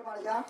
Hah?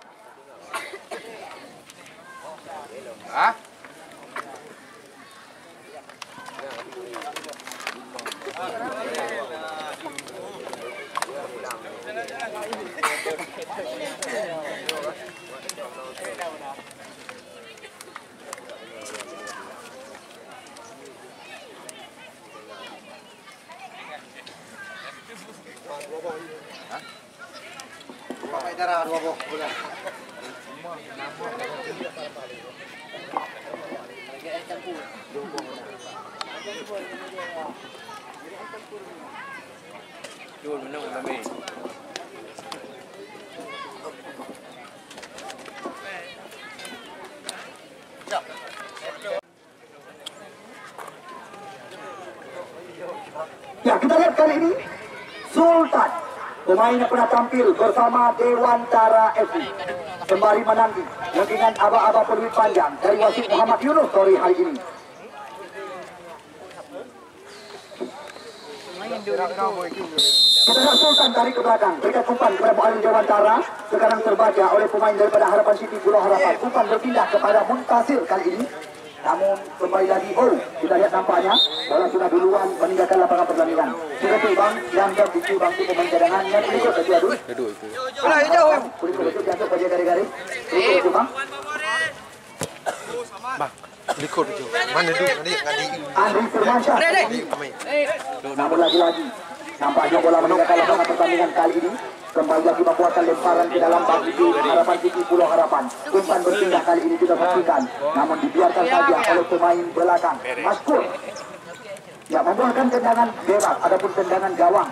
Jual menang kami. Ya, kita lihat kali ini Sultan, pemain yang pernah tampil bersama Dewantara FC, kembali menanti dengan aba-aba peluit panjang dari wasit Muhammad Yunus sore hari ini. Kita lihat Sultan tarik ke belakang, berikan umpan kepada Muhammad Dewantara. Sekarang terbaca oleh pemain daripada Harapan City Pulau Harapan. Umpan berpindah kepada Muntasir kali ini. Namun kembali lagi, kita lihat nampaknya bola sudah duluan meninggalkan lapangan pertandingan. Sudah tuh bang, yang dibantu pemain cadangan yang ikut tadi adu. Bola jauh. Kulit jatuh pada garis-garis. Ikut bang. Bang, ikut itu. Mana tu? Andri Firmansyah. Namun lagi-lagi nampaknya bola meninggalkan lapangan pertandingan kali ini. Kembali lagi membuatkan lemparan ke dalam bagi Harapan City Pulau Harapan. Umpan berpindah kali ini kita saksikan, namun dibiarkan saja oleh pemain belakang. Maskur ya membuahkan tendangan bebas, adapun tendangan gawang.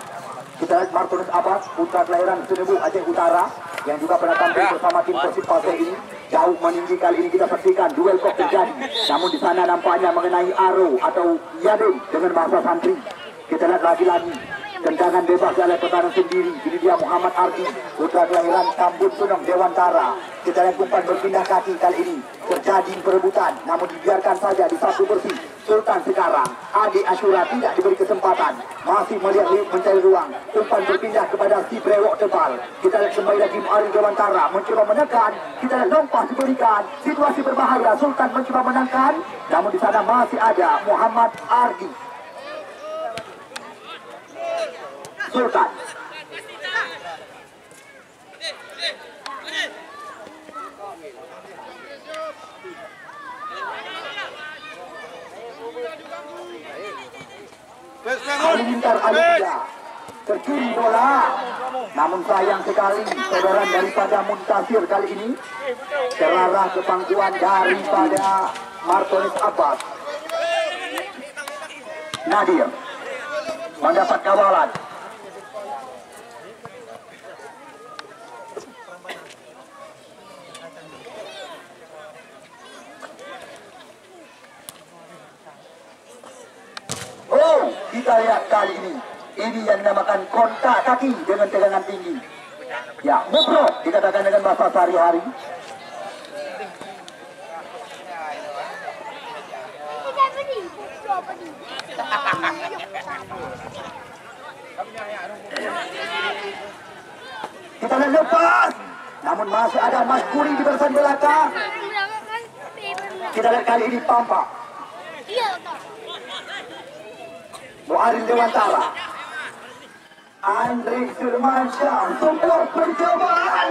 Kita lihat Martinus Abbas, putra kelahiran Senebu Aceh Utara, yang juga pernah tampil bersama tim Persib Pasir ini. Jauh meninggi kali ini kita saksikan duel kok terjadi. Namun di sana nampaknya mengenai aro atau yadun dengan bahasa santri. Kita lihat lagi-lagi tendangan bebas oleh pertahanan sendiri. Ini dia Muhammad Ardi, putra kelahiran Tambun Sunong Dewantara. Kita lihat umpan berpindah kaki kali ini. Terjadi perebutan, namun dibiarkan saja di satu bersih. Sultan sekarang, Adi Ashura tidak diberi kesempatan. Masih melihat mencari ruang. Umpan berpindah kepada si brewok tebal. Kita lihat kembali lagi Muhammad Dewantara mencoba menekan. Kita lihat lompat diberikan. Situasi berbahaya. Sultan mencoba menangkan. Namun di sana masih ada Muhammad Ardi. Sultan. Halilintar Alida tercuri bola, namun sayang sekali saudaraan daripada Muntasir kali ini terarah ke pangkuan daripada Martinus Abbas. Nadir mendapat kawalan. Kita lihat kali ini yang dinamakan kontak kaki dengan tegangan tinggi. Ya, mukro dikatakan dengan bahasa sehari-hari. Kita lihat lepas, namun masih ada Mas Kuri di barisan belakang. Kita lihat kali ini Pampa. Muhammad Dewantara, Andri Firmansyah, sebuah percobaan.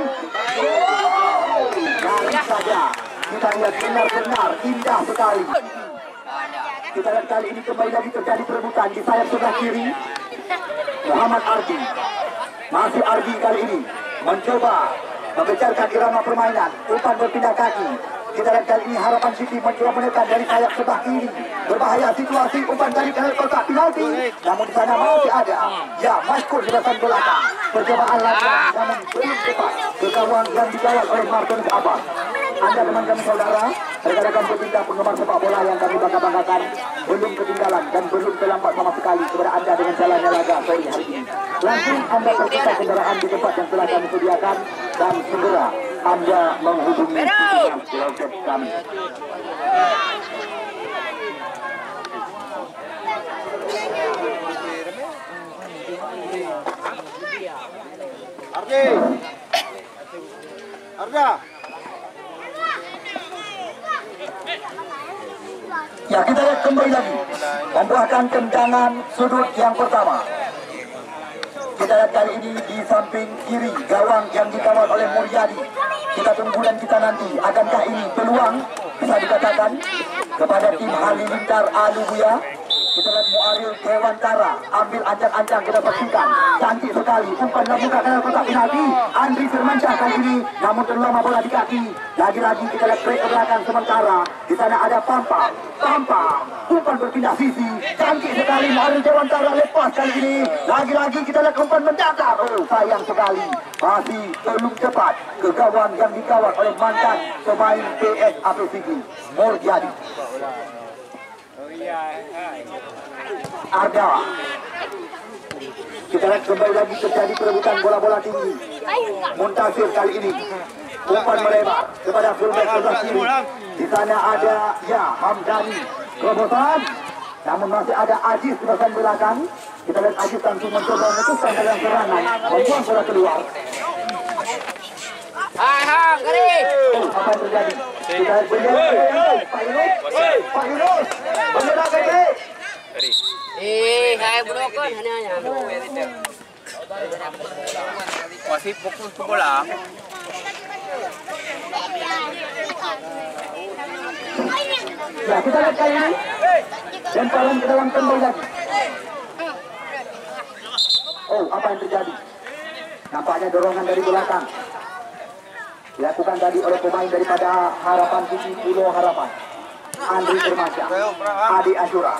Langsung saja kita lihat benar-benar indah sekali. Kita lihat kali ini kembali lagi terjadi perebutan di sayap sebelah kiri. Muhammad Ardi, masih Ardi kali ini mencoba mengejarkan irama permainan. Umpan berpindah kaki. Kita lihat kali ini Harapan City mencoba menekan dari sayap sebelah kiri. Berbahaya situasi, umpan dari kanan kotak penalti. Namun di sana masih ada. Ya, Maskur di belakang belakang. Percobaan lagi, namun belum tepat. Ke gawang yang dikawal oleh Martinus Abbas. Anda teman-teman saudara, rekan-rekan pecinta penggemar sepak bola yang kami bangga-banggakan, belum ketinggalan dan belum terlambat sama sekali kepada Anda dengan jalannya laga sore hari ini. Langsung Anda terpisah kendaraan di tempat yang telah kami sediakan dan segera Anda menghubungi loket kami. Ardi. Arda. Ya, kita lihat kembali lagi. Membuahkan tendangan sudut yang pertama. Kita lihat kali ini di samping kiri gawang yang dikawal oleh Muryadi. Kita tunggu dan kita nanti. Akankah ini peluang bisa dikatakan kepada tim Halilintar Alubuya? Kita lihat Muaril Dewantara ambil ancang-ancang, kita saksikan cantik sekali umpan dalam muka kanan kotak penalti. Andri Firmansyah kali ini namun terlama bola di kaki. Lagi-lagi kita lihat break ke belakang sementara di sana ada Pampa umpan berpindah sisi, cantik sekali Muaril Dewantara lepas kali ini. Lagi-lagi kita lihat umpan mendatar. Oh, sayang sekali masih belum cepat ke gawang yang dikawal oleh mantan pemain PS APSIG Muryadi. Arda. Kita lihat kembali lagi terjadi perebutan bola-bola tinggi. Muntasir kali ini umpan melebar kepada fullback sebelah kiri. Di sana ada Hamdani terobosan, namun masih ada Aziz di bagian belakang. Kita lihat Aziz langsung mencoba memutuskan dalam serangan, membuang bola keluar. Apa yang terjadi? Kita lihat Pak Yunus, bendera PP. Saya bunuhkan hanya. Masih fokus ke bola. Ya, kita lihat kali ini lemparan ke dalam kembali lagi. Oh, apa yang terjadi? Nampaknya dorongan dari belakang dilakukan tadi oleh pemain daripada Harapan City Pulau Harapan. Andri Firmansyah, Adi Ashura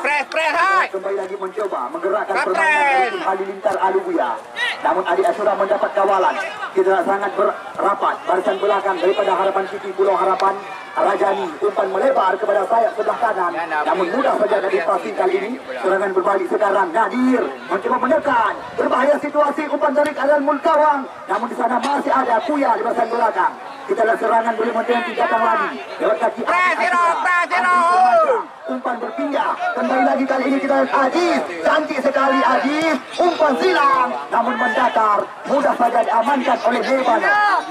kembali lagi mencoba menggerakkan permainan dari tim Halilintar Alubuya. Namun Adi Ashura mendapat kawalan. Kita sangat berapat barisan belakang daripada Harapan City Pulau Harapan. Rajani umpan melebar kepada sayap sebelah kanan, namun mudah saja dari passing kali ini. Serangan berbalik sekarang. Nadir mencoba menekan, berbahaya situasi, umpan dari keadaan gawang, namun di sana masih ada Kuya di barisan belakang. Kita lihat serangan boleh menanti datang lagi lewat kaki umpan berpindah kembali lagi kali ini. Kita lihat Aziz, cantik sekali Aziz, umpan silang namun mendatar, mudah saja diamankan oleh Debana.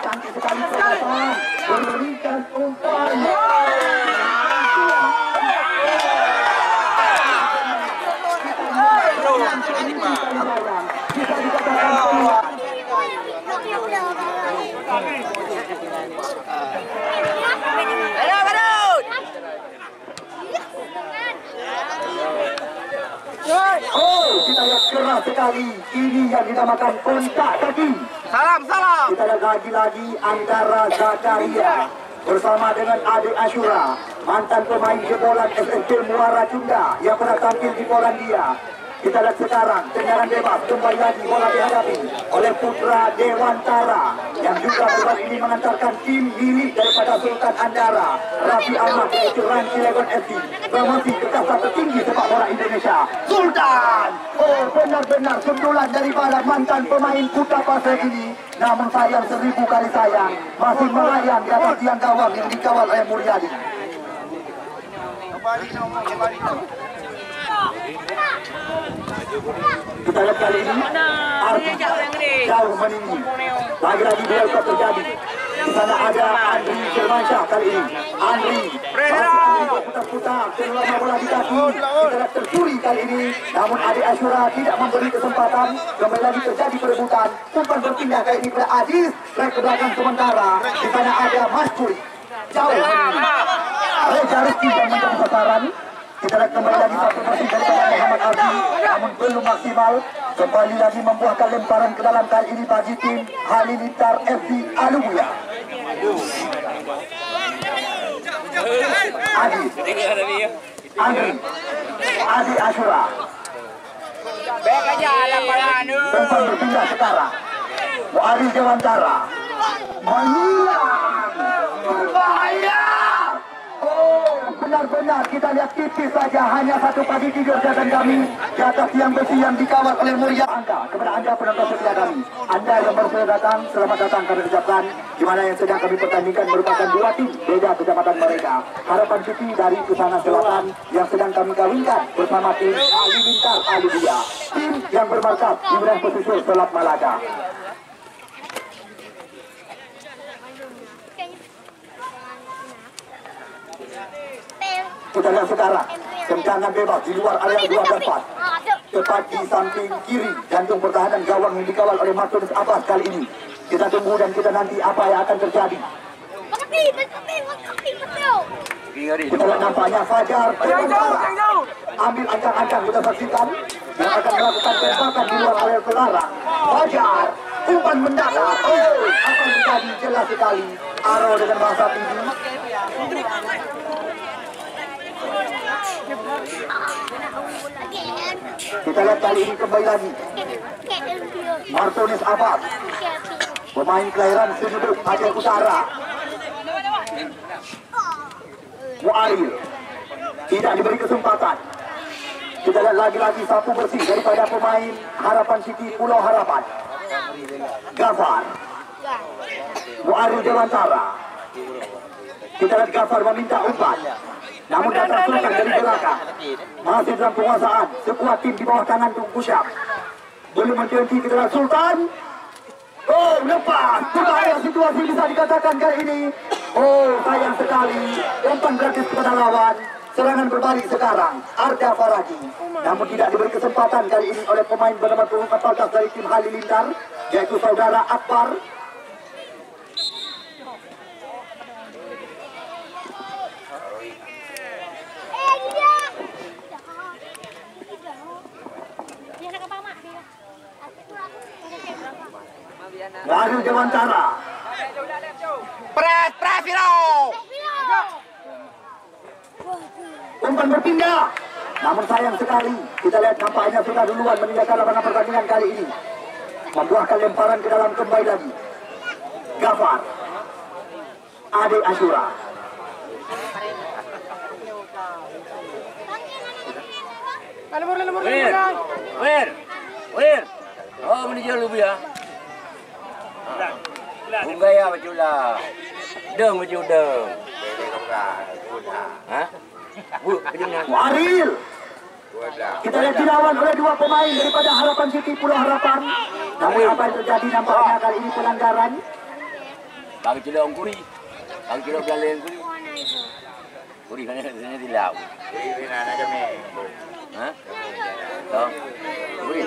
Cantik sekali serangan, memberikan umpan. Oh, kita lihat keras sekali. Ini yang dinamakan kontak kaki. Salam. Kita lihat lagi-lagi antara Zakaria bersama dengan Adi Ashura, mantan pemain jebolan SSB Muara Cunda yang pernah tampil di Polandia. Kita lihat sekarang tendangan bebas kembali lagi bola dihadapi oleh Putra Dewantara yang juga baru ini mengantarkan tim milik daripada Sultan Andara Raffi Ahmad yaitu Ranci Legon FC promosi ke kasta tertinggi sepak bola Indonesia. Sultan, oh benar-benar sundulan daripada mantan pemain Kuta Pasir ini, namun sayang 1000 kali sayang masih melayang di atas tiang gawang yang dikawal oleh Muryadi. Kita lihat kali ini Ardi jauh meninggi. Lagi-lagi duel kok terjadi. Di sana ada Andri Firmansyah kali ini. Andri putar-putar selama bola di kaki. Kita lihat tercuri kali ini. Namun Adi Ashura tidak memberi kesempatan. Kembali lagi terjadi perebutan. Umpan berpindah kali ini pada Aziz. Ke belakang sementara. Di sana ada Mas Puri. Jauh meninggi. Reza Rizky yang menjadi sasaran. Kita lihat kembali lagi satu bersih daripada Muhammad Aldi, namun belum maksimal. Kembali lagi membuahkan lemparan ke dalam kali ini bagi tim Halilintar FC Alubuya. Adi Ashura. Umpan berpindah sekarang. Muaril Dewantara. Bahaya. Oh, benar-benar kita lihat tipis saja, hanya satu pagi tidur jatan kami di atas tiang besi yang dikawal oleh mulia Anda. Kepada Anda penonton setia kami, Anda yang baru saja datang, selamat datang kami ucapkan. Di mana yang sedang kami pertandingkan merupakan dua tim beda kecamatan mereka. Harapan City dari Kusana Selatan yang sedang kami kawinkan bersama tim Halilintar Alubia, tim yang bermarkas di wilayah pesisir Selat Malaka. Kita lihat sekarang tendangan bebas di luar area 2 dan 4, tepat di samping kiri jantung pertahanan gawang yang dikawal oleh Martinus Abbas kali ini. Kita tunggu dan kita nanti apa yang akan terjadi. Kita lihat nampaknya Fajar ambil ancang-ancang, kita saksikan yang akan melakukan tembakan di luar area selarang. Fajar umpan mendatar, apa yang terjadi jelas sekali. Aro dengan bahasa tinggi. Kita lihat kali ini kembali lagi Martinus Abbas, pemain kelahiran Sudut Aceh Utara. Mu'aril tidak diberi kesempatan. Kita lihat lagi-lagi sapu bersih daripada pemain Harapan City Pulau Harapan. Gafar, Mu'aril Dewantara. Kita lihat Gafar meminta umpan, namun datang Sultan dari belakang. Masih dalam penguasaan sekuat tim di bawah tangan Tung Kusyap. Belum mencuci, kita lihat Sultan. Lepas. Berbahaya situasi bisa dikatakan kali ini. Sayang sekali. Umpan gratis kepada lawan. Serangan berbalik sekarang. Arda Faragi. Namun tidak diberi kesempatan kali ini oleh pemain bernomor 14 dari tim Halilintar, yaitu saudara Akbar. Baru Dewantara. Pres Firo. Umpan berpindah. Namun sayang sekali, kita lihat nampaknya sudah duluan meninggalkan lapangan pertandingan kali ini. Membuahkan lemparan ke dalam kembali lagi. Gafar, Ade Ashura. Wir. Oh, menuju lu ya. Gaya macam lah. Deng macam deng. Hah? Mu'aril. Kita lihat dilawan oleh dua pemain daripada Harapan City Pulau Harapan. Namun apa yang terjadi nampaknya kali ini pelanggaran. Bagi cilok kuri. Bagi cilok galeng kuri. Kuri kan hanya di laut. Kuri mana aja me. Hah? Tahu? Kuri.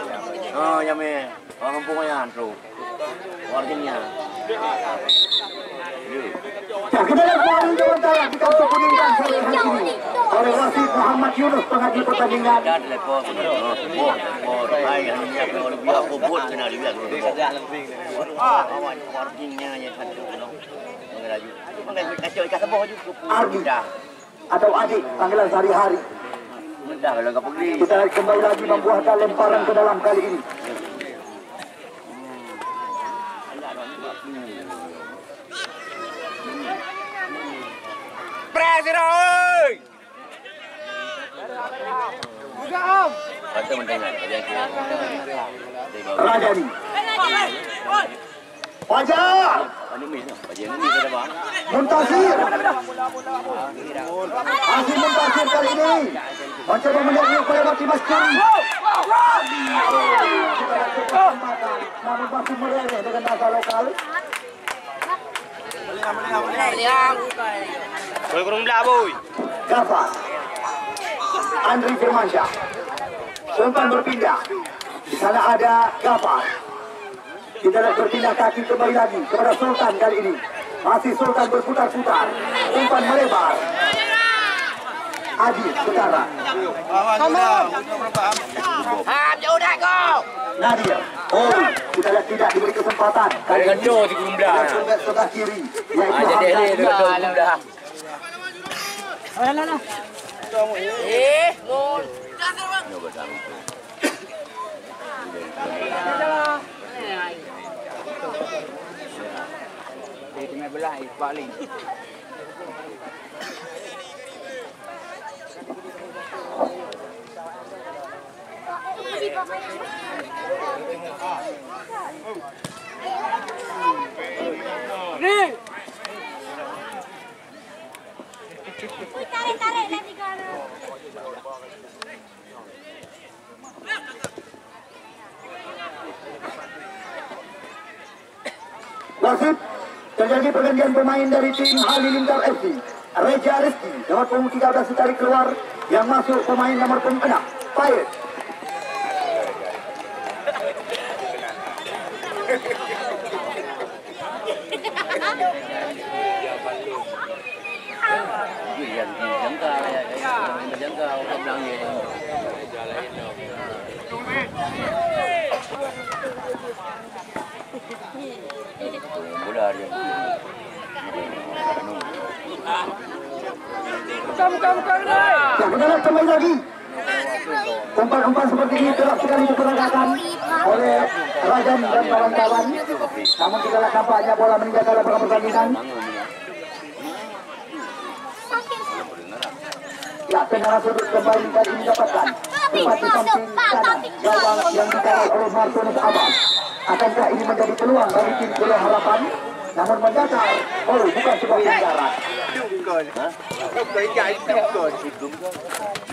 Oh, ya me. Orang kampung yang tu. Warganya. Kita lihat Mu'aril Dewantara di kampung Kuningkan sore hari ini oleh wasit Muhammad Yunus pengadil pertandingan. Dah lepas. Hai, hanya kalau biar bobot kena dia biar. Warganya yang satu tu. Mengelaju. Mengelaju kasih bawah juga. Ardi atau Adik panggilan sehari-hari. Mudah kalau kau pergi. Kita lihat kembali lagi membuahkan lemparan ke dalam kali ini. Presiden. Buka om. Kata mendengar. Rajani. Fajar. Ini ni, bagian ni ada bang. Muntasir. Asyik Muntasir kali ini mencoba menyerbu oleh Mati Maskari. Namun masih mereleh dengan bahasa lokal. Kurang belah boy. Gafar, Andri Firmansyah. Umpan berpindah. Di sana ada Gafar. Kita lihat berpindah kaki kembali lagi kepada Sultan kali ini. Masih Sultan berputar-putar. Umpan melebar. Adi sekarang. Jauh dah kau. Nadia. Kita lihat tidak diberi kesempatan. Kali ini Gaduh di kurung belah. sebelah kiri. Yaitu Jadi Hamdan. dia gaduh belah. Mun. Ini belah paling. Wasit, terjadi pergantian pemain dari tim Halilintar FC. Reja Rizky nomor punggung 13 ditarik keluar, yang masuk pemain nomor punggung 6 Payet. Bukan kembali lagi. Umpan-umpan seperti ini kerap sekali diperagakan oleh Rajan dan kawan-kawan. Namun kita lihat nampaknya bola meninggalkan lapangan pertandingan. Ya, tendangan sudut kembali kali ini dapatkan tepat di samping kanan gawang yang ditarik oleh Martinus Abbas. Akankah ini menjadi peluang bagi tim Pulau Harapan? Namun mendatar, bukan sebuah pelanggaran.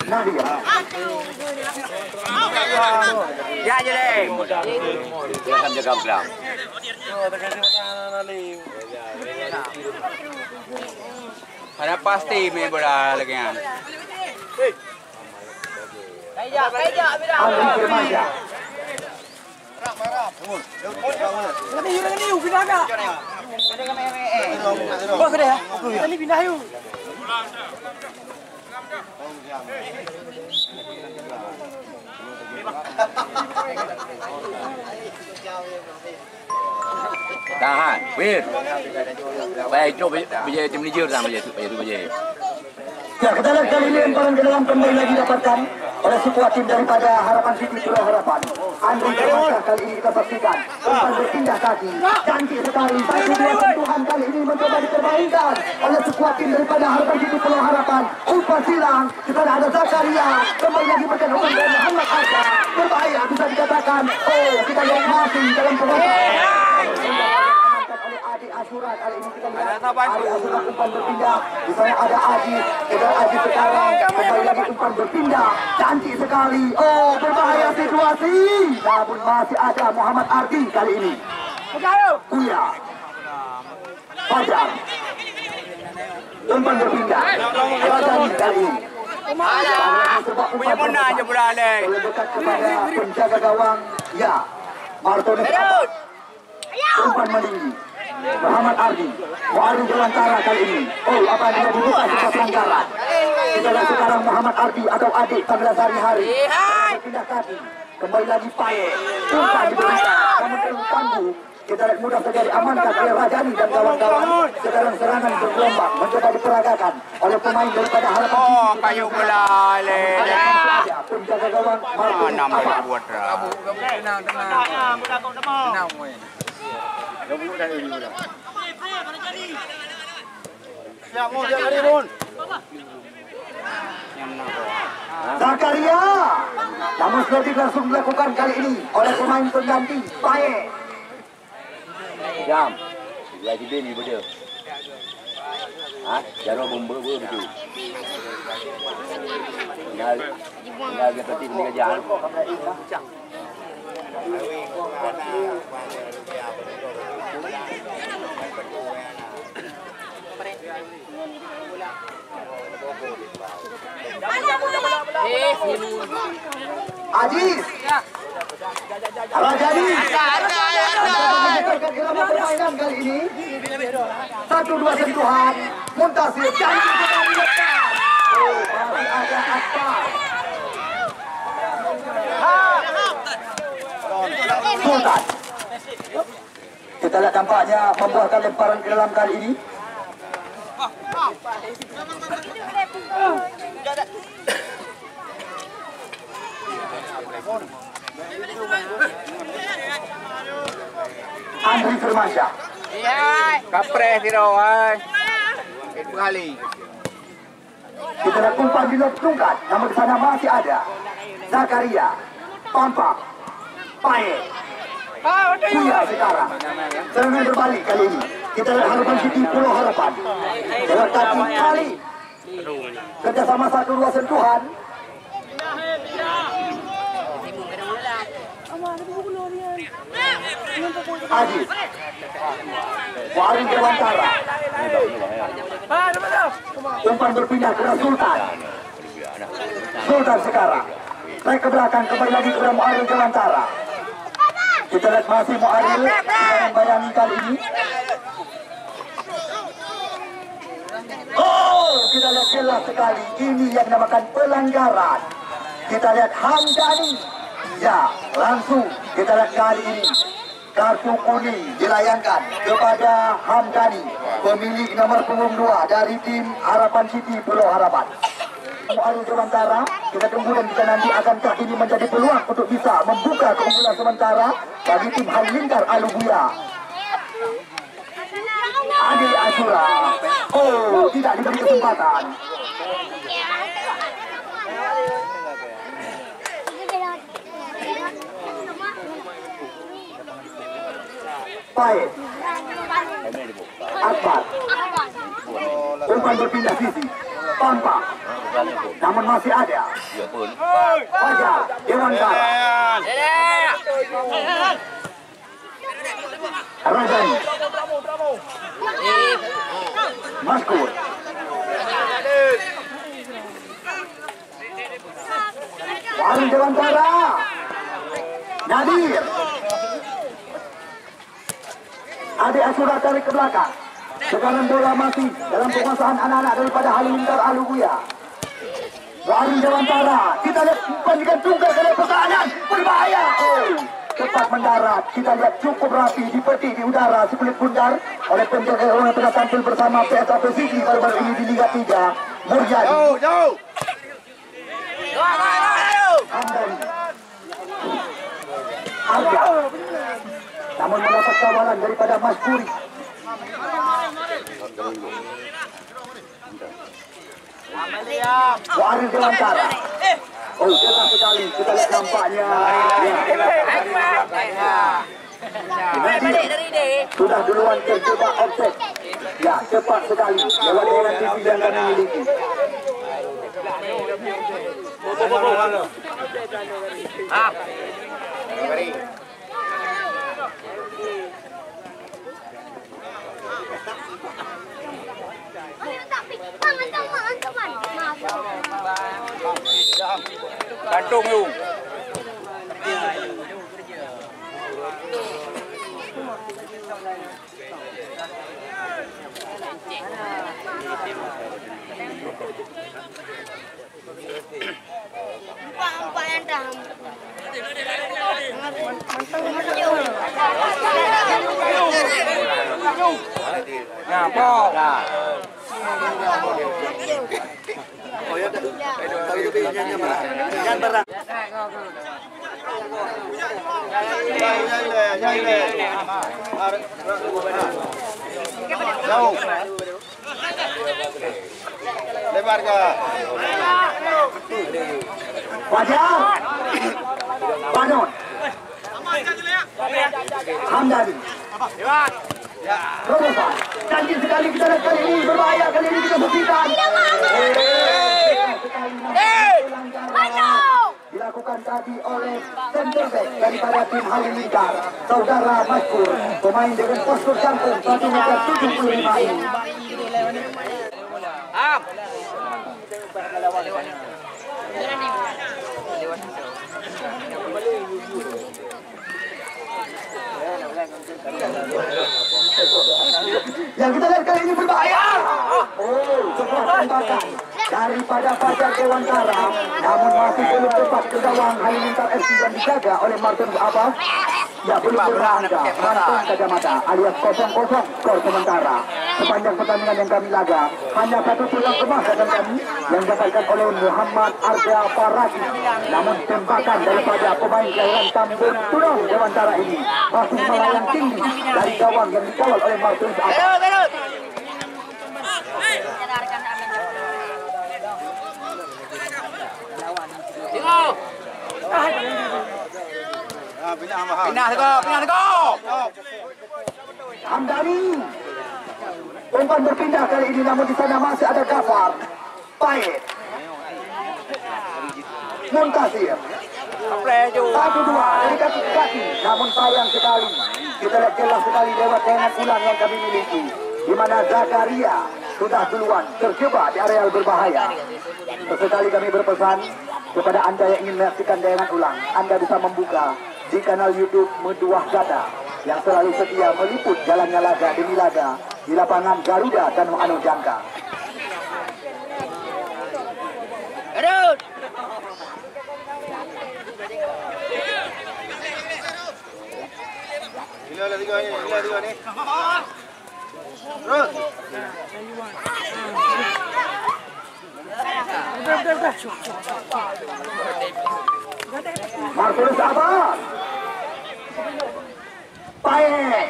Nadia. Ya je leh. Akan jaga belang. Ada pasti main bola lagi kan. Andri Firmansyah. Tahan, Wir. Baik, coba bijaya tim Niger sama bijaya itu bijaya. Ya, kita lihat kali ini lemparan ke dalam kembali lagi dapatkan oleh sebuah tim daripada Harapan City Pulau Harapan. Andri Firmansyah kali ini kita saksikan umpan berpindah kaki, cantik sekali. Satu dua sentuhan kali ini mencoba dipermainkan oleh sebuah tim daripada Harapan City Pulau Harapan. Umpan silang, kita ada Zakaria kembali lagi berkan umpan dari Muhammad Ardi. Berbahaya bisa dikatakan. Kita lihat masih dalam penguasaan. Adi Asura kali ini kita lihat Adi Asura umpan berpindah, di sana ada Adi, Adi sekarang kembali lagi umpan berpindah, cantik sekali. Berbahaya situasi, namun masih ada Muhammad Ardi kali ini. Uya, Fajar, umpan berpindah, Rajani kali ini. Punya mana aja bola leh. Dekat kepada penjaga gawang, ya, Martinus Abbas. Umpan meninggi. Muhammad Ardi, Mu'adin Jelantara kali ini. Apa yang dia butuhkan sebuah pelanggaran. Kita lihat sekarang Muhammad Ardi atau adik 14 hari. Berpindah kaki, kembali lagi Payet. Umpan diberikan, namun terganggu. Kita lihat mudah saja diamankan oleh Rajani dan kawan-kawan. Sekarang serangan bergelombang mencoba diperagakan oleh pemain daripada Harapan. Kayu bola leh. Penjaga gawang Martinus Abbas. Buat Zakaria, namun sudah langsung dilakukan kali ini oleh pemain pengganti Payet. Jam. Lagi dia ni benda. Jarum bomba begitu. Tinggal dia peti ni kerjaan. Aziz, Rajani, permainan kali ini 1-2 sentuhan, Muntasir, cantik sekali lepas. Masih ada Akbar. Sultan. Kita lihat tampaknya membuahkan lemparan ke dalam kali ini. Andri Firmansyah. Kapres tiro ay. Itu kali. Kita lihat umpan dilengkungkan, namun di sana masih ada Zakaria, Pampa, Payet. Puya sekarang. Serangan berbalik kali ini. Kita lihat Harapan City Pulau Harapan. Lewat kaki kali. Kerjasama 1-2 sentuhan. Adi. Waring Dewantara. Umpan berpindah ke Sultan. Sultan sekarang. Naik ke belakang, kembali lagi ke Muaril Dewantara. Kita lihat masih Muaril bayang kali ini. Oh, kita lihat jelas sekali. Ini yang dinamakan pelanggaran. Kita lihat Hamdani. Ya, langsung kita lihat kali ini. Kartu kuning dilayangkan kepada Hamdani, pemilik nomor punggung 2 dari tim Harapan City Pulau Harapan. Muaril Dewantara, kita tunggu dan kita nanti akankah ini menjadi peluang untuk bisa membuka keunggulan sementara bagi tim Halilintar Alubuya. Adi Ashura, oh tidak diberi kesempatan. Baik, Akbar, umpan berpindah sisi, Pampa, namun masih ada. Fajar, Dewantara, Rajani, Maskur, Muaril Dewantara, Nadir, Adi Ashura tarik ke belakang. Sekarang bola masih dalam penguasaan anak-anak daripada Halilintar Alubuya. Muaril Dewantara, kita lihat panjang tunggal ke pertahanan, berbahaya. Oh, cepat mendarat. Kita lihat cukup rapi dipetik di udara sekulit bundar oleh penjaga yang tengah tampil bersama PSAP Sigi baru-baru ini di Liga 3. Muryadi. Hamdani. Arga. Namun mendapat kawalan daripada Mas Puri. Muaril Dewantara. Oh, jelas sekali. Kita lihat nampaknya. Sudah duluan terjebak offset. Ya, cepat sekali. Lewat dengan TV yang kami miliki. Gantung lu. Lebar ke Fajar, Banon, Hamdani, Robosan. Canggih sekali kita lihat kali ini, berbahaya kali ini kita buktikan. Dilakukan tadi oleh center back daripada tim Halilintar, saudara Maskur, pemain dengan postur jangkung 1,75 m ini. Yang kita lihat kali ini berbahaya. Oh, sebuah tembakan daripada Fajar Dewantara, namun masih belum tepat ke gawang Halilintar FC yang dijaga oleh Martin Abbas. Ya, belum berangka, rampung kacamata alias 0-0 skor sementara. Sepanjang pertandingan yang kami laga, hanya satu tulang emas datang kami yang didapatkan oleh Muhammad Arga Faraki. Namun tembakan daripada pemain kelahiran Tambun Tunong Dewantara ini masih melayang tinggi dari gawang yang dikawal oleh Martin Abbas. Pindah tegak. Hamdani. Umpan berpindah kali ini, namun di sana masih ada Gafar. Baik. Muntasir. 1-2 dari kaki ke kaki. Namun sayang sekali, kita lihat jelas sekali lewat tayangan ulang yang kami miliki, di mana Zakaria sudah duluan terjebak di areal berbahaya. Sesekali kami berpesan kepada Anda yang ingin menyaksikan tayangan ulang, Anda bisa membuka di kanal YouTube Meduah Gada yang selalu setia meliput jalannya laga demi laga di lapangan Garuda dan Anu Jangka. Marcelus Abbas, baik.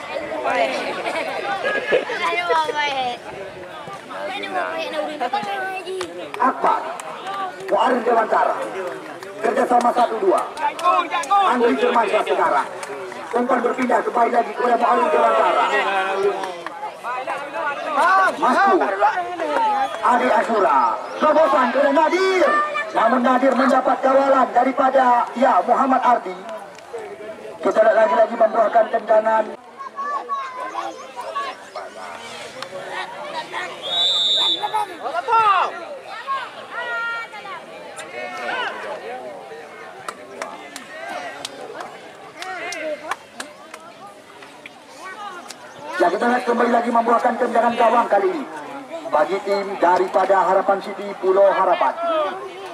Akbar, Muarin Dewantara, kerjasama 1-2. Andri Firmansyah sekarang. Umpan berpindah kembali lagi kepada Muarin Dewantara. Masuk Adi Asyura, terobosan ke Nadir. Namun Nadir mendapat kawalan daripada Muhammad Ardi. Kita lagi-lagi membuahkan tendangan. Ya, kita lihat kembali lagi membuahkan tendangan gawang kali ini bagi tim daripada Harapan City Pulau Harapan.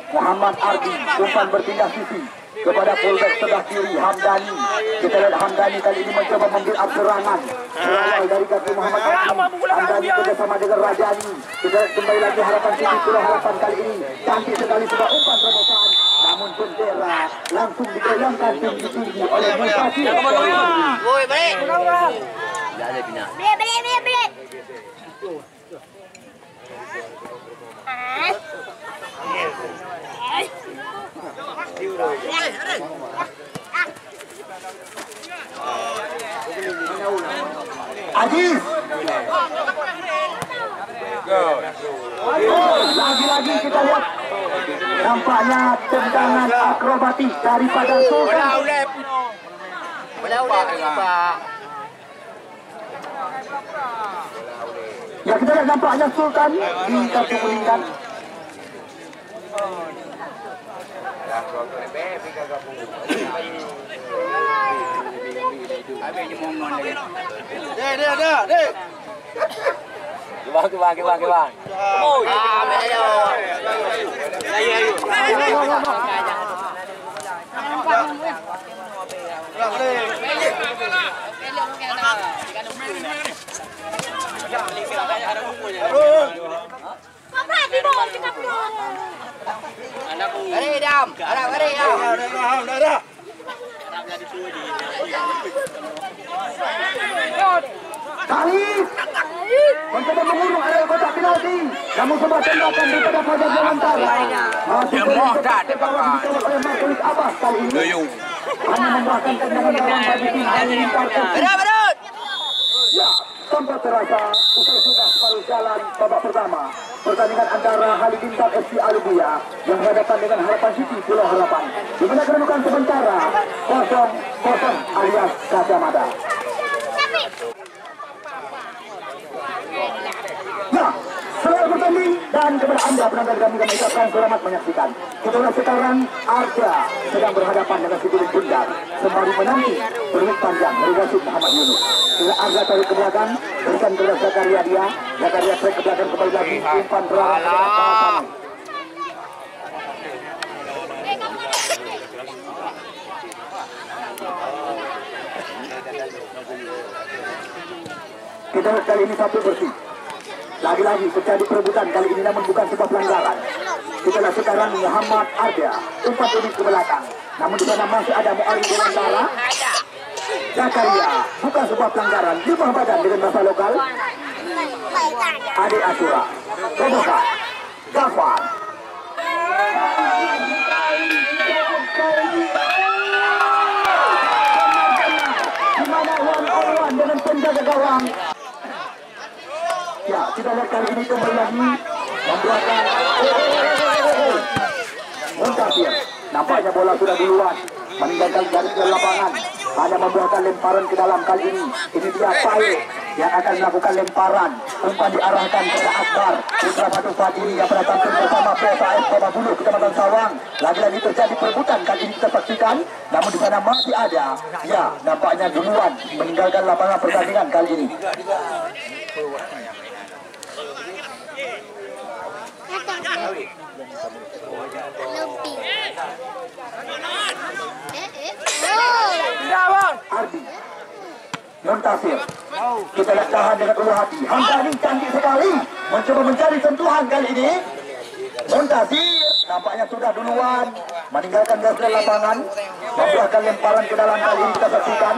Muhammad Ardi, umpan berpindah sisi kepada fullback sebelah kiri Hamdani. Kita lihat Hamdani kali ini mencoba membuild serangan berawal dari kaki Muhammad Ardi. Hamdani kerjasama dengan Rajani. Kita lihat kembali lagi Harapan City Pulau Harapan kali ini cantik sekali sebuah umpan terobosan, namun bendera langsung digoyangkan tinggi-tinggi oleh Mufasi. Woi, balik. Tidak ada bina. Balik. Aziz, lagi-lagi kita lihat nampaknya tendangan akrobatik daripada Sultan. Ya, kita lihat nampaknya Sultan di kartu kuning kan. Kebang. Khalid mencoba mengurung area kotak penalti, namun sebuah tembakan daripada Fajar Dewantara masih oleh Marcelus Abbas kali ini hanya membuahkan tendangan gawang bagi tim Halilintar FC. Ya, tempat terasa usai sudah separuh jalan babak pertama pertandingan antara Halilintar FC Alubuya yang berhadapan dengan Harapan City Pulau Harapan. Di mana kedudukan sementara 0-0 alias kacamata. Ya, selamat bertanding dan kepada Anda penonton kami ucapkan selamat menyaksikan. Kita lihat sekarang Arda sedang berhadapan dengan si Kulit Bundar sembari menanti berhut panjang dari Rasid Muhammad Yunus. Bila Arda tarik ke belakang, berikan kepada Zakaria dia. Zakaria tarik ke belakang kembali lagi umpan berarah. Kita lihat kali ini satu bersih. Lagi-lagi terjadi perebutan kali ini namun bukan sebuah pelanggaran. Kita lihat sekarang Muhammad Arda umpan lebih ke belakang. Namun di sana masih ada Muarin Dewantara. Zakaria bukan sebuah pelanggaran. Di bawah badan dengan bahasa lokal. Adi Asyura. Robokan. Gafar. Di mana one-on-one dengan penjaga gawang. Ya, kita lihat kali ini kembali lagi membuatkan Muntasir Nampaknya bola sudah duluan meninggalkan garis lapangan. Hanya membuahkan lemparan ke dalam kali ini. Ini dia Pae yang akan melakukan lemparan. Umpan diarahkan kepada Akbar. Putra Batu Fadili yang pernah tampil bersama PSAS Kota Bulu, Kecamatan Sawang. Lagi-lagi terjadi perebutan kali ini kita saksikan. Namun di sana masih ada. Ya, nampaknya duluan meninggalkan lapangan pertandingan kali ini. Ardi Muntasir, kita lihat tahan dengan ulu hati. Hamdani cantik sekali mencoba mencari sentuhan kali ini. Muntasir nampaknya sudah duluan meninggalkan garis lapangan, membuahkan lemparan ke dalam kali ini kita saksikan.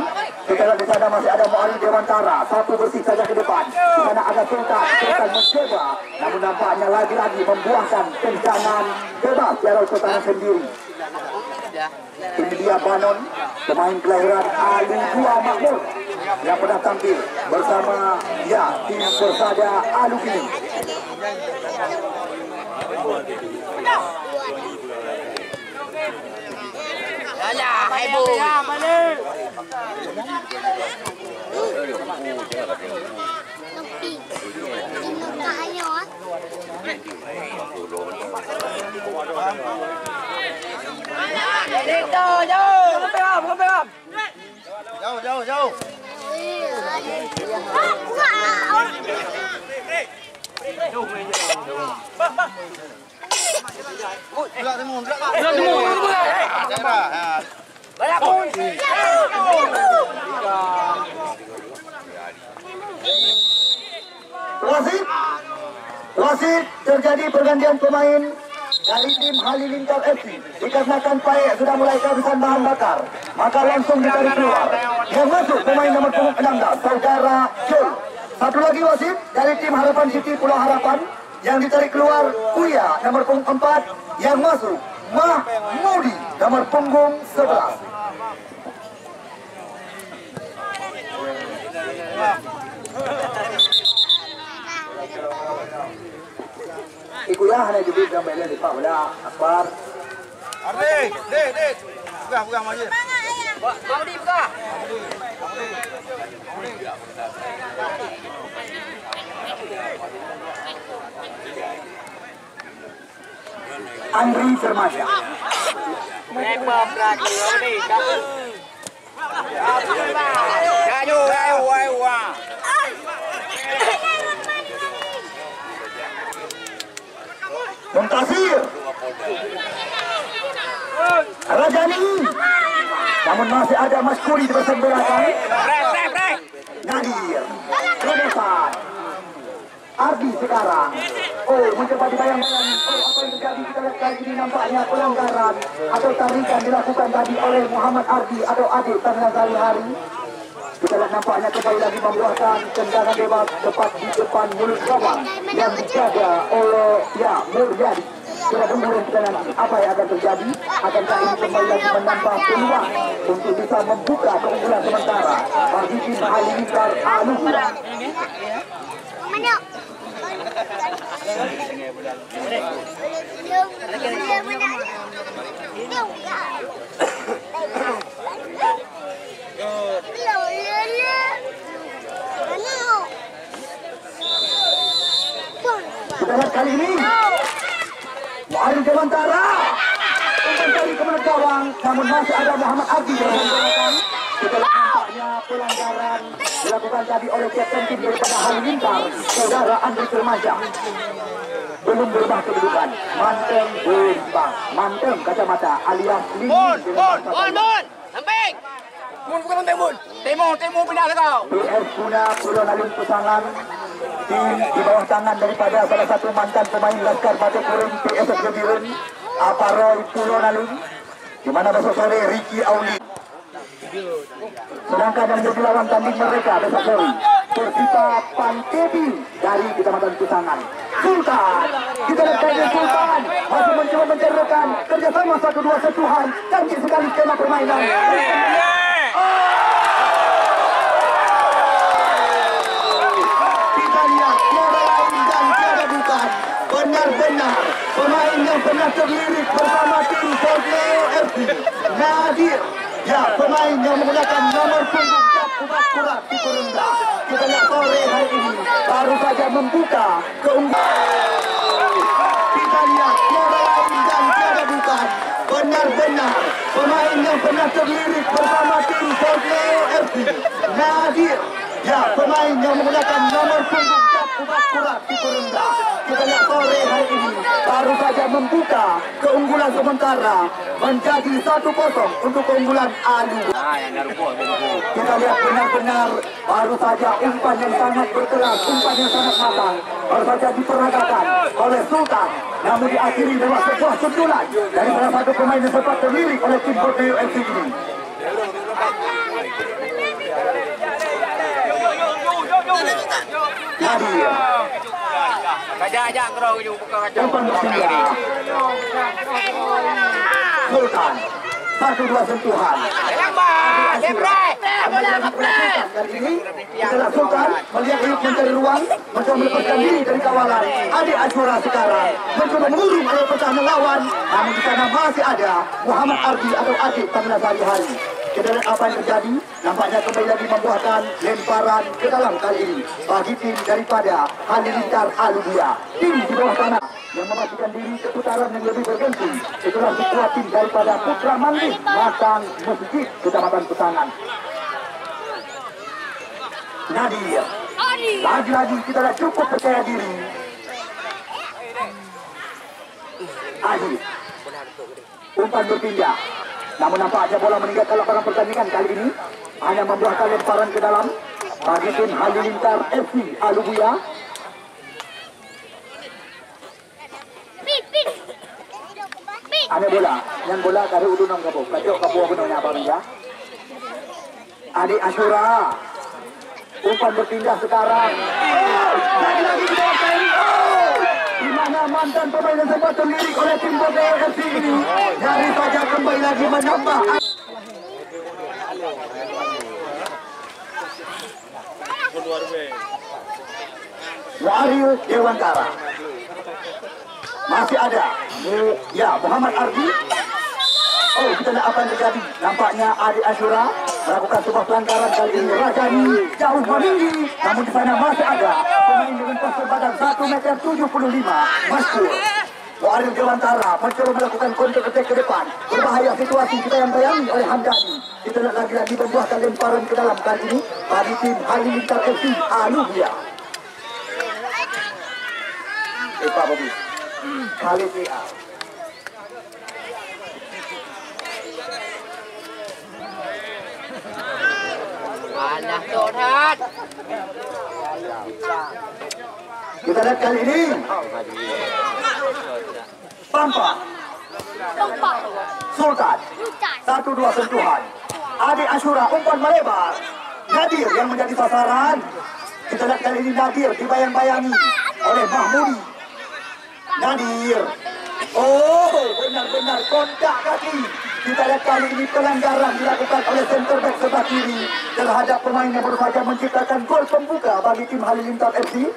Kita lihat di sana masih ada Mu'ali Dewantara, satu bersih saja ke depan. Di sana ada Sultan mencoba, namun nampaknya lagi-lagi membuahkan tendangan bebas Jarod Sultan sendiri. Ini dia Banon, pemain kelahiran Ali Dua Makmur yang pernah tampil bersama ya tim Persada Aluminium. Jauh. Wasit terjadi pergantian pemain dari tim Halilintar FC. Dikarenakan Pae sudah mulai kehabisan bahan bakar, maka langsung ditarik keluar. Yang masuk pemain nomor punggung 16, Saudara Jul. Satu lagi wasit dari tim Harapan City Pulau Harapan yang ditarik keluar Uya nomor punggung 4, yang masuk Mahmudi nomor punggung 11. Ikulah hanya jadi gambarnya di Pak Wala Akbar. Ardi, dek. Buka maju. Mau dibuka. Andri Firmansyah. Muntasir Rajani, namun masih ada Maskuri di bersama belakang. Nadir Romosan Ardi sekarang. Oh, mencoba dibayang-bayang. Oh, apa yang terjadi kita lihat kali ini nampaknya pelanggaran atau tarikan dilakukan tadi oleh Muhammad Ardi atau Adik Tanah Hari. Kita lihat nampaknya kembali lagi membuahkan tendangan bebas tepat di depan mulut gawang yang dijaga oleh Muryadi. Kita tunggu kita nanti apa yang akan terjadi. Akankah ini kembali lagi menambah peluang untuk bisa membuka keunggulan sementara bagi tim Halilintar Aluminium. Kita lihat kali ini Mu'ali Dewantara kembali ke menit gawang, namun masih ada Muhammad Ardi dalam belakang. Kita lihat nampaknya pelanggaran dilakukan tadi oleh kapten tim daripada Halilintar, Saudara Andri Firmansyah. Belum berubah kedudukan. Manteng kacamata alias Lini. Mun, samping. Mun bukan Mun. Timur pindah ke kau. PS Puna Pulau Nalin Pesangan, tim di bawah tangan daripada salah satu mantan pemain Laskar Batu Kurung PS Gebiren, Aparoy Pulau Nalin, di mana besok sore Ricky Auli. Sedangkan yang menjadi lawan tanding mereka besok sore Persita Pantebi dari Kecamatan Pesangan. Sultan, kita lihat kali Sultan masih mencoba menceritakan kerjasama 1-2 sentuhan, cantik sekali skema permainan. Kita lihat tiada lain dan tiada bukan, benar-benar pemain yang pernah terlirik bersama tim Fortnite FC Nadir. Ya, pemain yang menggunakan nomor punggung Umat Kurat di rendah. Kita lihat sore hari ini baru saja membuka keunggulan. Kita lihat tiada lain dan tiada bukan, benar-benar pemain yang pernah terlirik bersama tim Borneo FC Nadir. Ya, pemain yang menggunakan nomor punggung Umat Kurat di rendah. Kita lihat sore hari ini baru saja membuka keunggulan sementara menjadi 1-0 untuk keunggulan Alu. Kita lihat benar-benar baru saja umpan yang sangat berkeras, umpan yang sangat matang baru saja diperagakan oleh Sultan, namun diakhiri lewat sebuah sundulan dari salah satu pemain yang sempat terlirik oleh tim Borneo FC ini. Nadir. Kajak kerau je bukan kacau. Umpan bersinggah. Sultan. 1-2 sentuhan. Kali ini adalah Sultan melihat Ayub mencari ruang, mencoba melepaskan diri dari kawalan. Adik Ashura sekarang mencoba mengurung oleh pertahanan lawan, namun di sana masih ada Muhammad Ardi atau Adik Tamila Sari-Hari. Kita lihat apa yang terjadi. Nampaknya kembali lagi membuahkan lemparan ke dalam kali ini bagi tim daripada Halilintar Alubia. Tim di bawah tanah yang memastikan diri ke putaran yang lebih bergensi. Itulah sebuah tim daripada Putra Mandis Matang Masjid Kecamatan Pesangan. Nadir. Lagi-lagi kita dah cukup percaya diri. Adi. Umpan berpindah. Namun nampaknya bola meninggalkan lapangan pertandingan kali ini hanya membuahkan lemparan ke dalam bagi tim Halilintar FC Alubia. Ada bola, yang bola dari udunong kabu, kacau kabu apa namanya apa ya? Adik Ashura, umpan berpindah sekarang. Lagi-lagi di bawah kali. Di mana mantan pemain yang sempat terlirik oleh tim Borneo FC ini dari saja kembali lagi menambah. Wahyu Dewantara masih ada. Ya, Muhammad Ardi. Oh, kita lihat apa yang terjadi. Nampaknya Adik Ashura melakukan sebuah pelanggaran kali ini. Rajani jauh meninggi, namun di sana masih ada pemain dengan postur badan 1,75 m. Masuk. Wahyu Dewantara mencoba melakukan counter attack ke depan. Berbahaya situasi kita yang bayangi oleh Hamdani. Kita lihat lagi-lagi membuahkan lemparan ke dalam kali ini bagi tim Halilintar FC Alubia. Pak Bobi, kali ini Alah Tuhan. kita lihat kali ini Pampa Sultan 1-2 sentuhan. Adik Ashura umpan melebar. Nadir yang menjadi sasaran. Kita lihat kali ini Nadir dibayang-bayangi oleh Mahmudi. Nadir. Oh, benar-benar kontak kaki. Kita lihat kali ini pelanggaran dilakukan oleh center back sebelah kiri terhadap pemain yang baru saja menciptakan gol pembuka bagi tim Halilintar FC.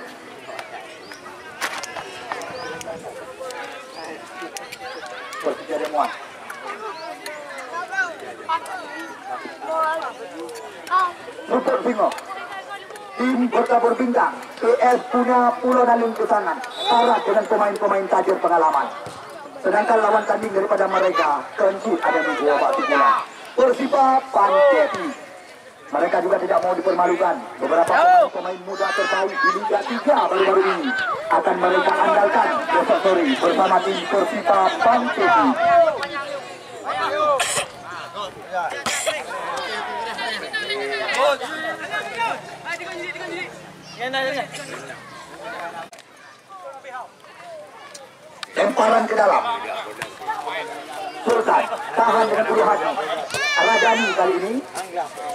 Pertiga Muat. Super Bingo. Tim bertabur bintang. PS punya Pulau Naling Kesangan. Syarat dengan pemain-pemain tajir pengalaman. Sedangkan lawan tanding daripada mereka kencit ada di dua batu bola. Persiba Panteti. Mereka juga tidak mau dipermalukan. Beberapa pemain muda terbaik di Liga 3 baru-baru ini akan mereka andalkan besok sore bersama tim Persiba Panteti. Lemparan ke dalam. Sultan tahan dengan penuh hati. Rajani kali ini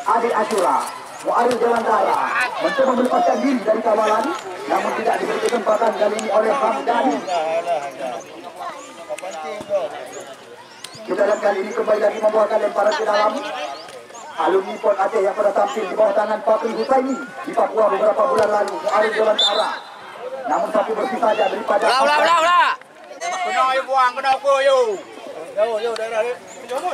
Adik Ashura Wahyu Dewantara mencoba melepaskan diri dari kawalan, namun tidak diberi kesempatan kali ini oleh Hamdani. Kita lihat kali ini kembali lagi membuahkan lemparan ke dalam. Alumni Pon Aceh yang pernah tampil di bawah tangan Fakri Husaini di Papua beberapa bulan lalu. Wahyu Dewantara namun satu bersih saja daripada Ulah. Kena ayo buang, kena aku yo. Yo, dah. Jom.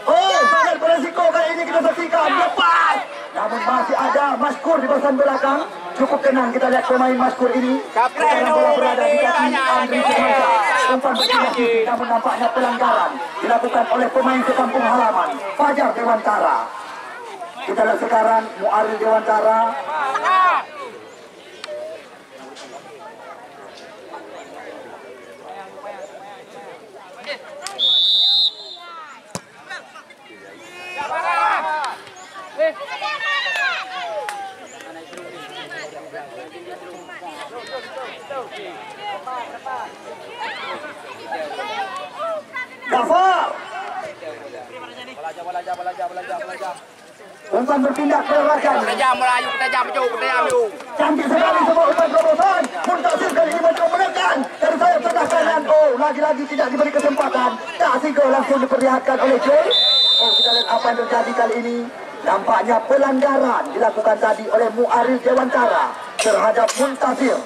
Oh, sangat beresiko kali ini kita saksikan. Lepas. Namun masih ada Maskur di bahagian belakang. Cukup tenang kita lihat pemain Maskur ini. Sekarang bola berada di kaki Andri Firmansyah. Umpan berpindah, namun nampaknya pelanggaran dilakukan oleh pemain sekampung halaman Fajar Dewantara. Kita lihat sekarang Muaril Dewantara. Gafar. Umpan berpindah ke Rajan. Kita jam Melayu, kita jam maju. Cantik sekali semua umpan terobosan. Muntasir kali ini mencoba menekan dari sayap sebelah kanan. Oh, lagi-lagi tidak diberi kesempatan. Kasih gol langsung diperlihatkan oleh Joy. Oh, kita lihat apa yang terjadi kali ini. Nampaknya pelanggaran dilakukan tadi oleh Muaril Dewantara terhadap Muntasir,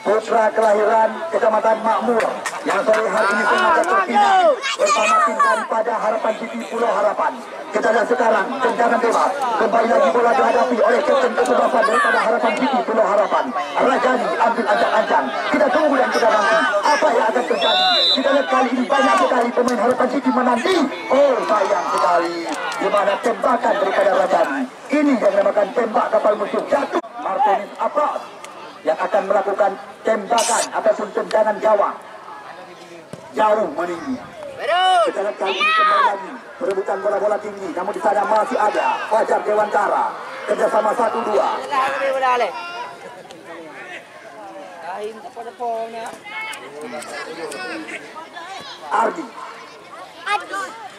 putra kelahiran Kecamatan Makmur yang sore hari ini sengaja terpindah bersama tim daripada Harapan City Pulau Harapan. Kita lihat sekarang tendangan bebas, kembali lagi bola dihadapi oleh Kapten kesebelasan daripada Harapan City Pulau Harapan. Rajani ambil ancang-ancang. Kita tunggu dan kita nanti apa yang akan terjadi. Kita lihat kali ini banyak sekali pemain Harapan City menanti. Oh, sayang sekali di mana tembakan daripada Rajani. Ini yang dinamakan tembak kapal musuh jatuh. Martinez Apros yang akan melakukan tembakan ataupun tendangan gawang jauh meninggi. Kita lihat kali ini kembali lagi perebutan bola-bola tinggi, namun di sana masih ada Fajar Dewantara kerjasama 1-2. Ardi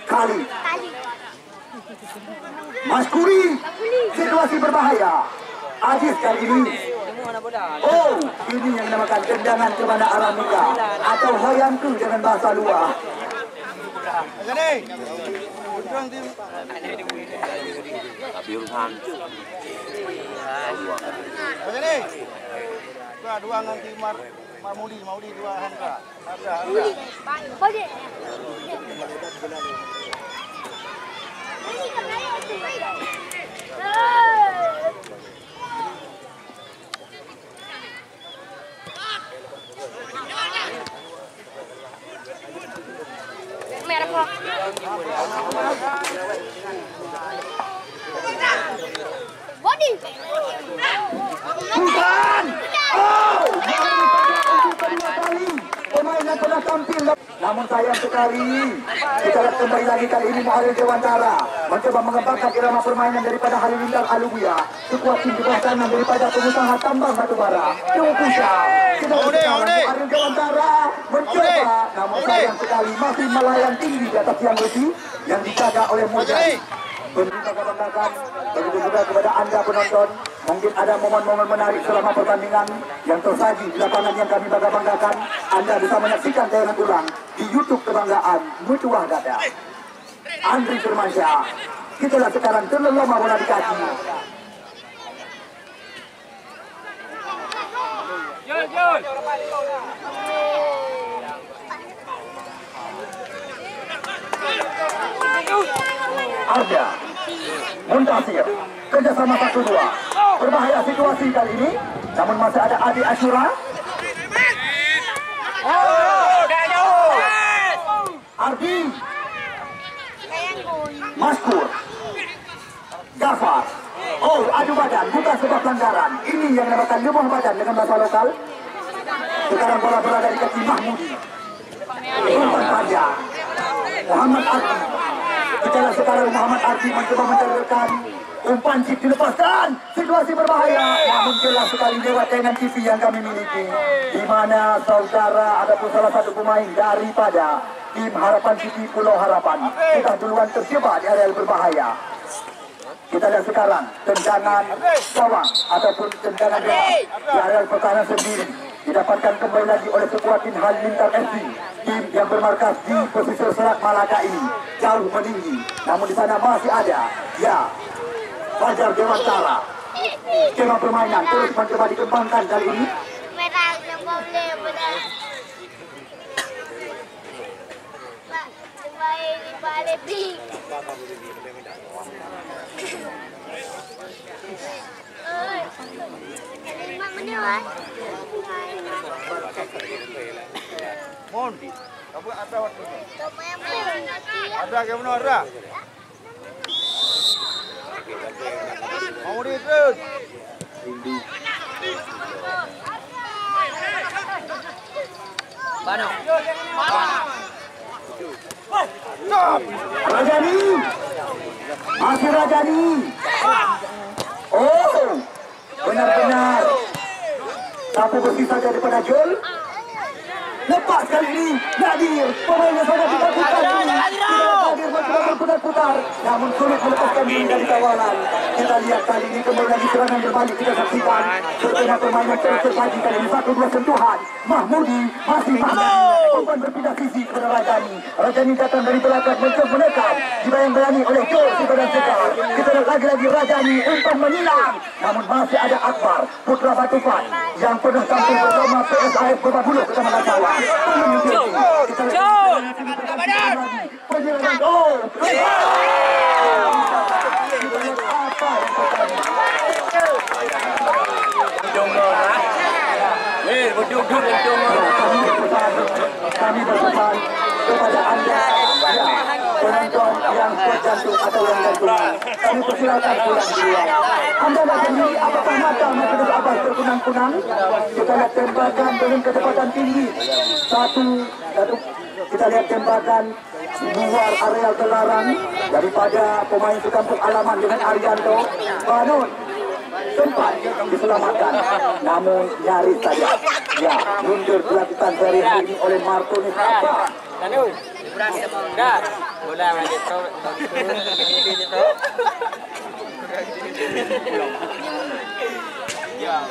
Kali Maskuri, situasi berbahaya. Aziz kali ini. Oh, ini yang dinamakan tendangan kepada Aramika atau Hoyangku dengan bahasa luar. Tapi urusan dua nanti Maudi dua Hendra. Ada. Merah kok. Body. Bukan. Oh, kedua kali pemain yang pernah tampil. Namun sayang sekali. Kita lihat kembali lagi kali ini Muaril Dewantara mencoba mengembangkan irama permainan daripada Halilintar Alubuya. Sekuat tim di bawah kanan daripada pengusaha tambang batubara. Kusha. Kita lihat Muaril Dewantara mencoba, namun sayang sekali masih melayang tinggi di atas tiang besi yang dijaga oleh Mujahid. Bangga-banggakan, begitu juga kepada Anda penonton. Mungkin ada momen-momen menarik selama pertandingan yang tersaji di lapangan yang kami bangga-banggakan. Anda bisa menyaksikan tayangan ulang di YouTube Kebanggaan Mutuah Dada. Andri Firmansyah, kita lihat sekarang terlelama bola di kaki. Arda Muntasir kerjasama 1-2. Berbahaya situasi kali ini, namun masih ada Adi Ashura. Ardi Maskur Gafar. Oh, adu badan bukan sebab pelanggaran. Ini yang dinamakan lubang badan dengan bahasa lokal. Sekarang bola berada di kaki Mahmudi. Umpan panjang Muhammad Ardi. Kita lihat sekarang Muhammad Ardi mencoba mencarikan umpan chip dilepaskan. Situasi berbahaya, namun jelas sekali lewat tayangan TV yang kami miliki, di mana saudara ada pun salah satu pemain daripada tim Harapan City Pulau Harapan kita duluan terjebak di area berbahaya. Kita lihat sekarang tendangan gawang ataupun tendangan bebas di area pertahanan sendiri didapatkan kembali lagi oleh sekuat tim Halilintar FC, tim yang bermarkas di pesisir Selat Malaka ini jauh meninggi. Namun di sana masih ada Fajar Dewantara. Skema permainan terus mencoba dikembangkan kali ini. Balik pi. Mak mana? Mon. Apa ada waktu? Ada ke mana ada? Mau di terus. Mana? Rajani, masih Rajani. Oh, benar-benar. Satu bersih saja daripada Jol. Lepas kali ini Nadir, pemainnya sangat tidak berputar-putar, namun sulit melepaskan diri dari kawalan. Kita lihat kali ini kembali lagi serangan berbalik, kita saksikan setelah pemain yang terus terpaji kali ini 1-2 sentuhan. Mahmudi masih umpan berpindah sisi kepada Rajani. Rajani datang dari belakang mencoba menekan, dibayang-bayangi oleh Jol dan Sekar. Kita lihat lagi-lagi Rajani umpan menyilang, namun masih ada Akbar putra Batufan yang pernah tampil bersama PSIS Bababuluh bersama Kacawa. Kami berpesan kepada anda penonton yang terjantung atau yang gantungan, kami persilakan pulang duluan. Anda nak sendiri apakah mata Mercedes Abbas terkunang-kunang? Kita lihat tembakan dengan kecepatan tinggi. Satu, kita lihat tembakan luar areal terlarang daripada pemain sekampung Alaman dengan Arianto. Banun sempat diselamatkan, namun nyaris saja. Ya, mundur dilakukan dari hari ini oleh Martonis Abbas. Dah. Bola lagi tu. Ini tu. Ya.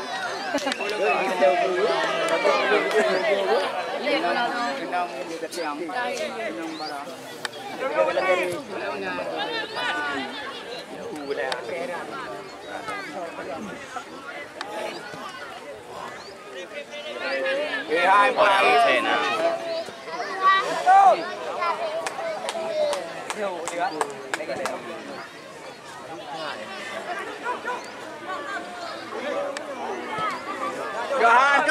Hai Pak. Johan.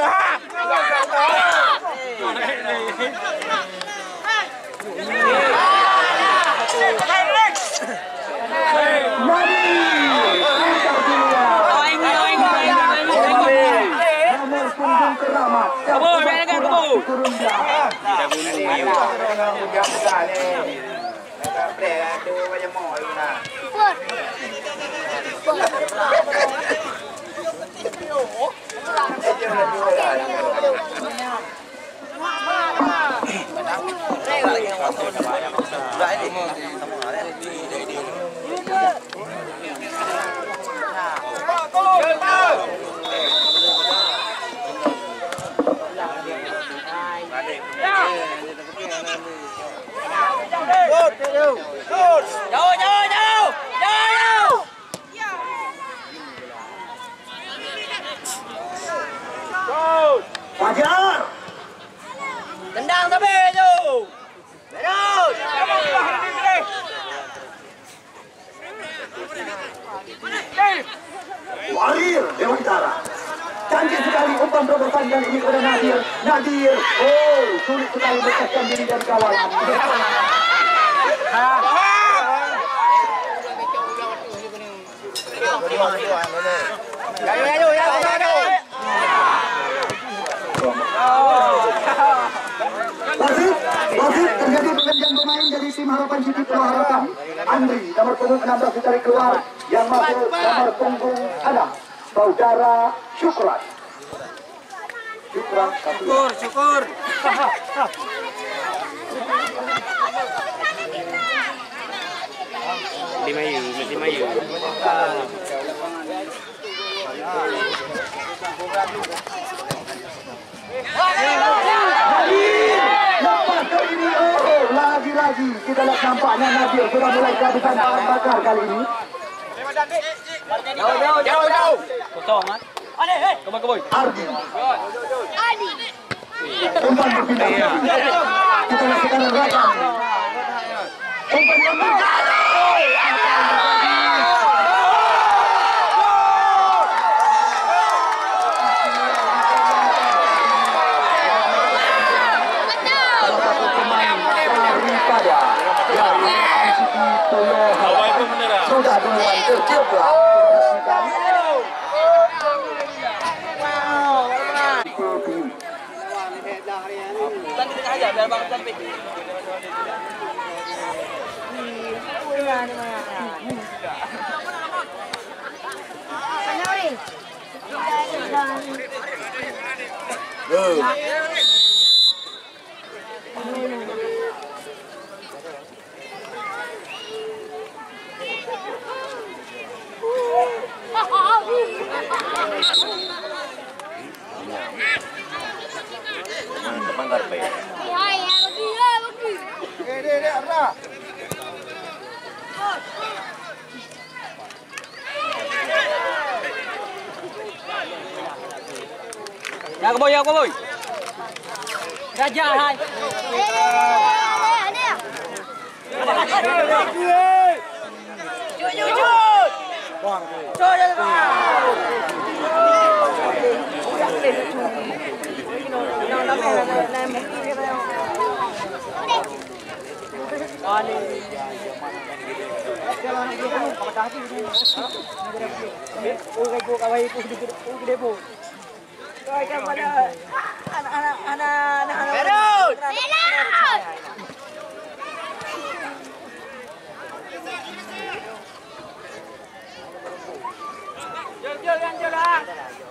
Fajar. Tendang tapi tu. Terus. Warir Dewantara. Canggih sekali umpan terobosan kali ini kepada Nadir. Oh, sulit sekali melepaskan diri dari kawalan. Wasit terjadi pergantian pemain dari tim Harapan City Pulau Harapan. Andri nomor punggung 16 ditarik keluar, yang masuk nomor punggung 6 saudara Syukran. Syukur. Lima yu. Lepas kali ini, lagi-lagi kita lihat nampaknya Nadir sudah mulai kehabisan bahan bakar kali ini. Jauh. Kosong kan? Kebun. Ardi. Adi. Umpan berpindah. Kita lihat sekarang Rajan. kepada sudah duluan tercebak. Teman karpe. Ya ke boy. Raja hai.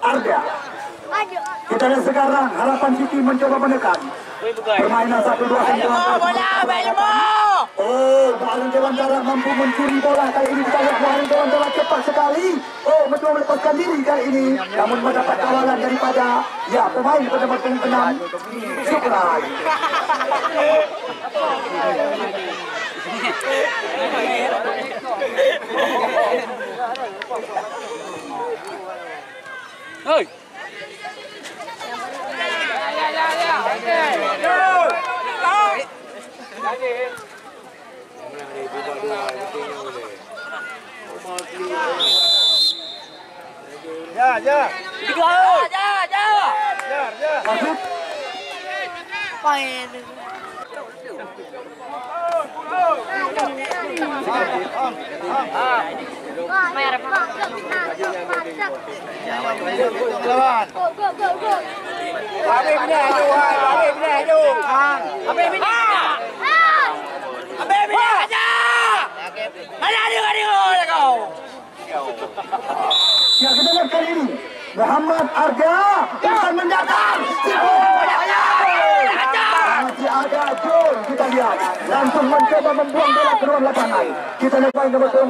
Arda. Kita lihat sekarang Harapan City mencoba menekan. Permainan 1-2 sentuhan. Oh, Muhammad Dewantara mampu mencuri bola kali ini. Kita lihat Muhammad Dewantara cepat sekali. Oh, mencoba melepaskan diri kali ini. Namun mendapat kawalan daripada pemain pada nomor 6. Syukran. Hei. Ya. Masuk. Lawan. Habis pindah tu. Habis pindah aja. Ada dia kau. Ya, kita lihat kali ini Muhammad Arda akan mendatang. Masih ada Jol, kita lihat langsung mencoba membuang bola ke luar lapangan. Kita lihat main nomor 2,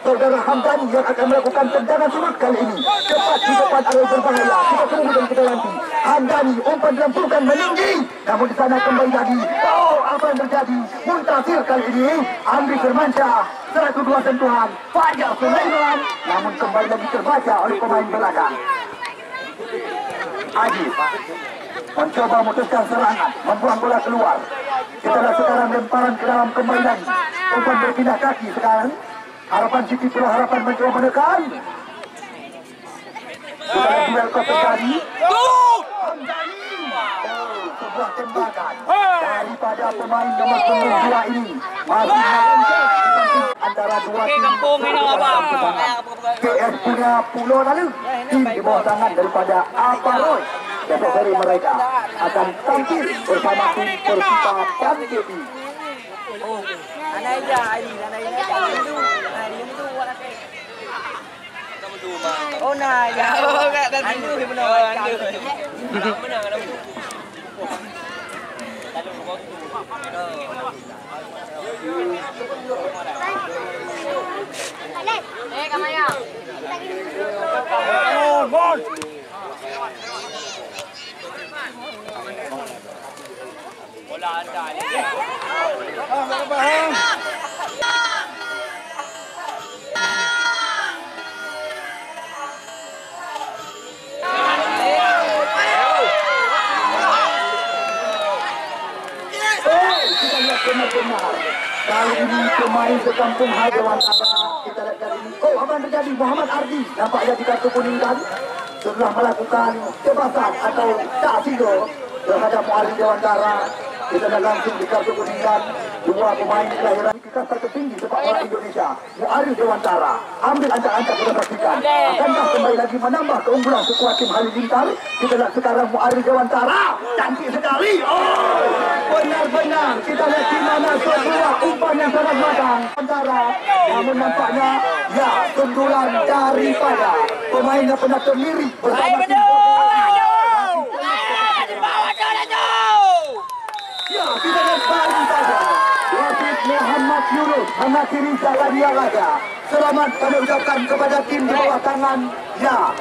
saudara Hamdani yang akan melakukan tendangan sudut kali ini. Cepat di depan area berbahaya. Kita tunggu dan kita nanti. Hamdani umpan dilampungkan meninggi, namun di sana kembali lagi. Oh, apa yang terjadi? Muntasir kali ini Andri Firmansyah 1-2 sentuhan. Fajar Sulaiman, namun kembali lagi terbaca oleh pemain belakang. Aji mencoba memutuskan serangan, membuang bola keluar. Kita lihat sekarang lemparan ke dalam kembali lagi. Umpan berpindah kaki sekarang. Harapan City Pulau Harapan mencoba menekan. Kita lihat duel kau terjadi. Sebuah tembakan daripada pemain nomor 2 ini. Masih antara dua tim. PS punya pulau lalu. Tim di bawah tangan daripada Aparoy. Besok dari mereka akan tampil bersama tim Persita Pantepi. Oh nah, ya. Andu menang. Kamaya. Bon. Bola anda ni. Bahang. Benar-benar kali ini pemain sekampung Hai Dewantara. Kita lihat kali ini. Oh, apa yang terjadi? Muhammad Ardi nampaknya di kartu kuning kan setelah melakukan tebasan atau taksido terhadap Muhammad Dewantara. Kita lihat langsung di kartu kuning kan Dua pemain kelahiran kita tertinggi sepak bola Indonesia, Muari Dewantara. Ambil ancak-ancak kita pastikan. Akankah kembali lagi menambah keunggulan sekuat tim Halilintar? Kita lihat sekarang Muari Dewantara. Cantik sekali. Oh, benar-benar. Kita lihat di mana sebuah umpan yang sangat matang. Antara, namun nampaknya, ya, sundulan daripada pemain yang pernah terlirik bersama tim. Ya, kita lihat baru saja. Wasit Muhammad Yunus mengakhiri jalannya laga. Selamat kami ucapkan kepada tim di bawah tangan. Ya,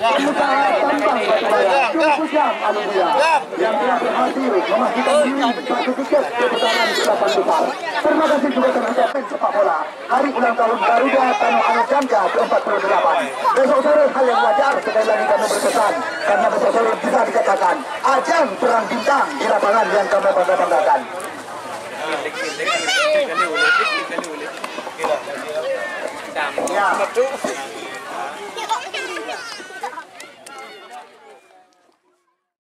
pengusaha tambang Batubara, Jumpu Jam Alubuya, yang telah berhasil memastikan diri satu tiket ke putaran ke-8 besar. Terima kasih juga terhadap tim sepak bola. Hari ulang tahun Garuda Tanah Air Jangka ke-48. Besok sore hal yang wajar, sekali lagi kami berpesan, karena besok sore bisa dikatakan ajang perang bintang di lapangan yang kami bangga-banggakan. Ya.